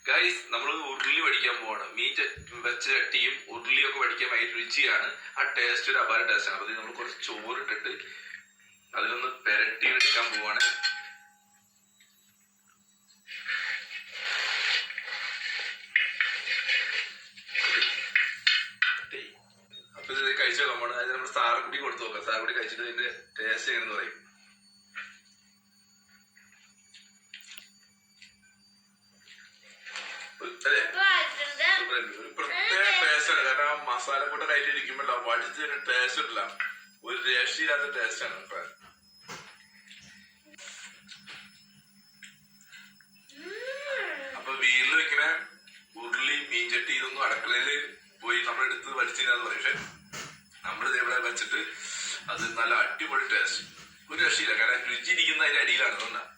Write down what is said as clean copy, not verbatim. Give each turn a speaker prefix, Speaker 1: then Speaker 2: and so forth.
Speaker 1: Guys നമ്മൾ ഉരുളി പഠിക്കാൻ പോവാണ്. മീൻ വെച്ച ചട്ടിയും ഉരുളിയൊക്കെ പഠിക്കാൻ ഭയങ്കര രുചിയാണ്. ആ ടേസ്റ്റ് ഒരു അപാര ടേസ്റ്റാണ്. അപ്പൊ നമ്മൾ കുറച്ച് ചോറിട്ടിട്ട് അതിലൊന്ന് പെരട്ടി എടുക്കാൻ പോവാണ്. അപ്പൊ ഇത് കഴിച്ചു നോക്കാൻ പോണ്. അത് നമ്മൾ സാറുകുട്ടി കൊടുത്തു നോക്കാം. സാറുകുട്ടി കഴിച്ചിട്ട് ഇതിന്റെ ടേസ്റ്റ് എങ്ങനെയെന്ന് പറയും. ഒരു പ്രത്യേക ടേസ്റ്റാണ്. കാരണം ആ മസാല കൂട്ട കയ്യിൽ ഇരിക്കുമ്പോഴല്ല വടിച്ചതിന് ടേസ്റ്റ് ഇല്ല, ഒരു രക്ഷയില്ലാത്ത ടേസ്റ്റാണ്. അപ്പൊ വീട്ടിൽ വെക്കണ ഉരുളി മീൻചട്ടി ഇതൊന്നും അടുക്കളയില് പോയി നമ്മളെടുത്ത് വലിച്ചിരുന്നാന്ന് പറയും. പക്ഷെ നമ്മൾ ഇതേപോലെ വെച്ചിട്ട് അത് നല്ല അടിപൊളി ടേസ്റ്റ്, ഒരു രക്ഷയില്ല. കാരണം രുചി ഇരിക്കുന്ന അതിന്റെ അടിയിലാണ്. അതുകൊണ്ടാണ്